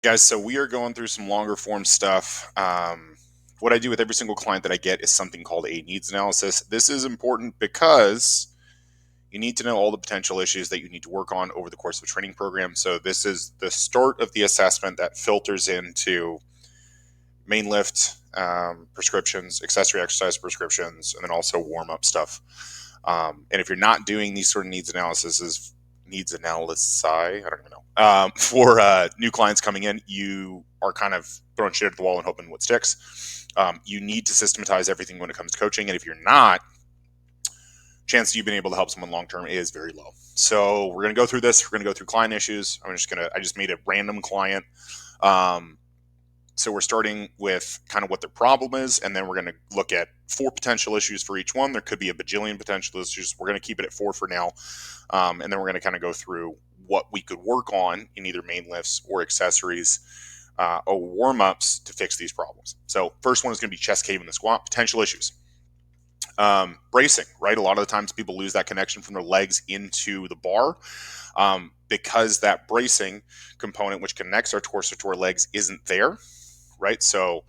Guys, so we are going through some longer form stuff. What I do with every single client that I get is something called a needs analysis. This is important because you need to know all the potential issues that you need to work on over the course of a training program. So this is the start of the assessment that filters into main lift prescriptions, accessory exercise prescriptions, and then also warm up stuff. And if you're not doing these sort of needs analysis, I don't even know. For new clients coming in, you are kind of throwing shit at the wall and hoping what sticks. You need to systematize everything when it comes to coaching, and if you're not, chance you've been able to help someone long term is very low. So we're going to go through this. We're going to go through client issues. I just made a random client. So we're starting with kind of what their problem is, and then we're going to look at 4 potential issues for each one. There could be a bajillion potential issues. We're going to keep it at 4 for now, and then we're going to kind of go through what we could work on in either main lifts or accessories or warm-ups to fix these problems. So first one is going to be chest cave in the squat, potential issues. Bracing, right? A lot of the times people lose that connection from their legs into the bar because that bracing component, which connects our torso to our legs, isn't there, right? So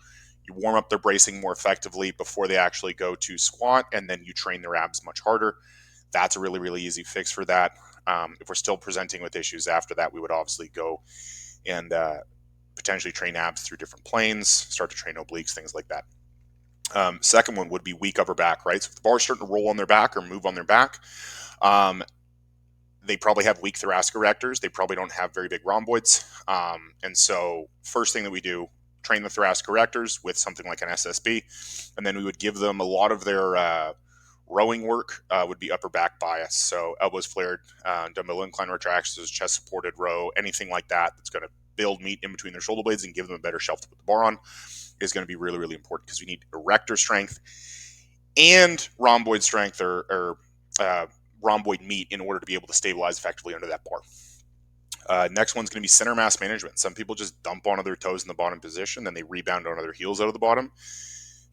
you warm up their bracing more effectively before they actually go to squat, and then you train their abs much harder. That's a really, really easy fix for that. If we're still presenting with issues after that, we would obviously go and potentially train abs through different planes, start to train obliques, things like that. Second one would be weak upper back, right? So if the bar's starting to roll on their back or move on their back, they probably have weak thoracic erectors. They probably don't have very big rhomboids. And so first thing that we do, train the thoracic erectors with something like an SSB. And then we would give them a lot of their rowing work would be upper back bias. So elbows flared, dumbbell incline retractions, chest supported row, anything like that that's going to build meat in between their shoulder blades and give them a better shelf to put the bar on is going to be really, really important because we need erector strength and rhomboid strength or rhomboid meat in order to be able to stabilize effectively under that bar. Next one's going to be center mass management. Some people just dump onto their toes in the bottom position, then they rebound onto their heels out of the bottom.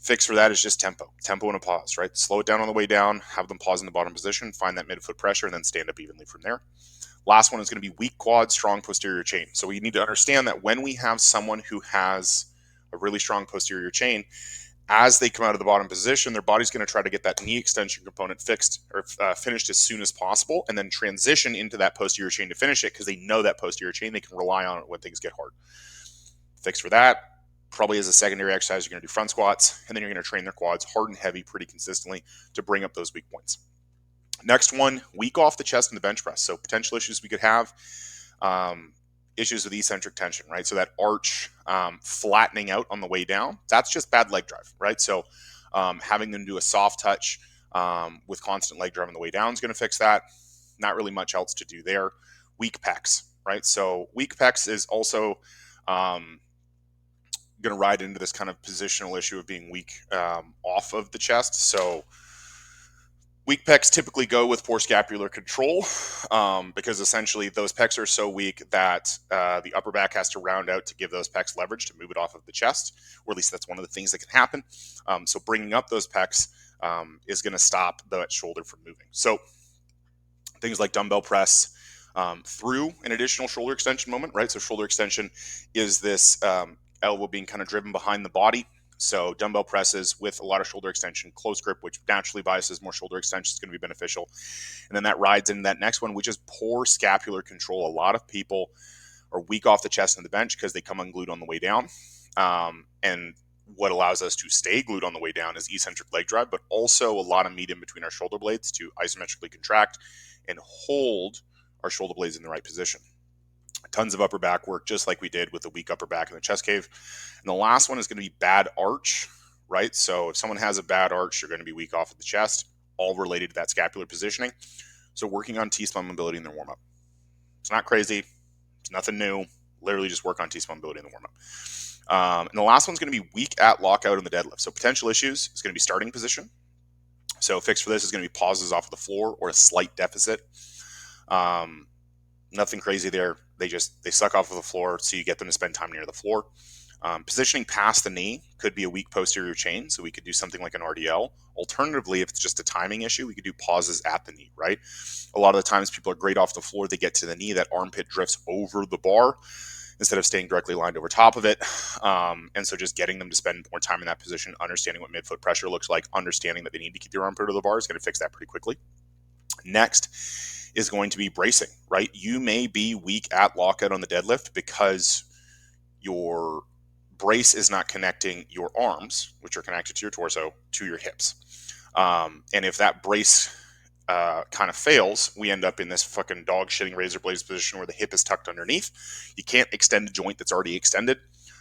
Fix for that is just tempo and a pause, right? Slow it down on the way down, have them pause in the bottom position, find that midfoot pressure, and then stand up evenly from there. Last one is going to be weak quad, strong posterior chain. So we need to understand that when we have someone who has a really strong posterior chain, as they come out of the bottom position, their body's going to try to get that knee extension component fixed or finished as soon as possible, and then transition into that posterior chain to finish it because they know that posterior chain, they can rely on it when things get hard. Fix for that, probably as a secondary exercise, you're going to do front squats, and then you're going to train their quads hard and heavy pretty consistently to bring up those weak points. Next one, weak off the chest and the bench press. So potential issues we could have, issues with eccentric tension, right? So that arch flattening out on the way down, that's just bad leg drive, right? So having them do a soft touch with constant leg drive on the way down is going to fix that. Not really much else to do there. Weak pecs, right? So weak pecs is also going to ride into this kind of positional issue of being weak off of the chest. So weak pecs typically go with poor scapular control because essentially those pecs are so weak that the upper back has to round out to give those pecs leverage to move it off of the chest, or at least that's one of the things that can happen. So bringing up those pecs is going to stop that shoulder from moving. So things like dumbbell press through an additional shoulder extension moment, right? So shoulder extension is this elbow being kind of driven behind the body. So dumbbell presses with a lot of shoulder extension, close grip, which naturally biases more shoulder extension, is going to be beneficial. And then that rides into that next one, which is poor scapular control. A lot of people are weak off the chest and the bench because they come unglued on the way down. And what allows us to stay glued on the way down is eccentric leg drive, but also a lot of meat in between our shoulder blades to isometrically contract and hold our shoulder blades in the right position. Tons of upper back work, just like we did with the weak upper back in the chest cave. And the last one is going to be bad arch, right? So if someone has a bad arch, you're going to be weak off of the chest, all related to that scapular positioning. So working on T-spine mobility in their warm-up. It's not crazy. It's nothing new. Literally just work on T-spine mobility in the warm-up. And the last one's going to be weak at lockout in the deadlift. So potential issues is going to be starting position. So fix for this is going to be pauses off of the floor or a slight deficit. Nothing crazy there. They suck off of the floor, so you get them to spend time near the floor. Positioning past the knee could be a weak posterior chain, so we could do something like an RDL. Alternatively, if it's just a timing issue, we could do pauses at the knee, right? A lot of the times people are great off the floor, they get to the knee, that armpit drifts over the bar, instead of staying directly lined over top of it. And so just getting them to spend more time in that position, understanding what midfoot pressure looks like, understanding that they need to keep their arm put to the bar is going to fix that pretty quickly. Next is going to be bracing, right? You may be weak at lockout on the deadlift because your brace is not connecting your arms, which are connected to your torso, to your hips. And if that brace kind of fails, we end up in this fucking dog shitting razor blades position where the hip is tucked underneath. You can't extend a joint that's already extended.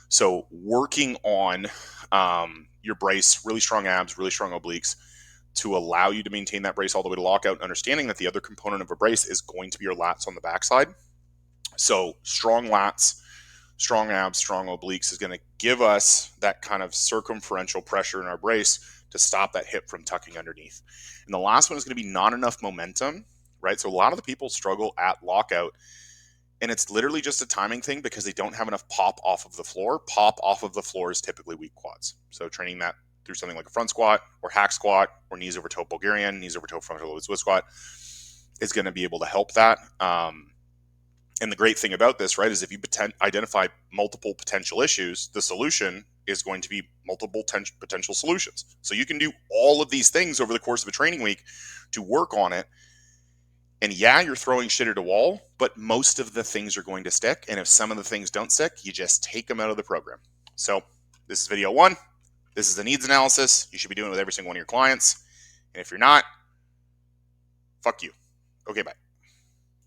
So working on your brace, really strong abs, really strong obliques, to allow you to maintain that brace all the way to lockout, understanding that the other component of a brace is going to be your lats on the backside. So strong lats, strong abs, strong obliques is going to give us that kind of circumferential pressure in our brace to stop that hip from tucking underneath. And the last one is going to be not enough momentum, right? So a lot of the people struggle at lockout, and it's literally just a timing thing because they don't have enough pop off of the floor. Pop off of the floor is typically weak quads. So training that through something like a front squat or hack squat or knees over toe Bulgarian, knees over toe frontal loaded Swiss squat is going to be able to help that. And the great thing about this, right, is if you identify multiple potential issues, the solution is going to be multiple potential solutions. So you can do all of these things over the course of a training week to work on it. And yeah, you're throwing shit at a wall, but most of the things are going to stick. And if some of the things don't stick, you just take them out of the program. So this is video 1. This is the needs analysis. You should be doing it with every single one of your clients. And if you're not, fuck you. Okay, bye.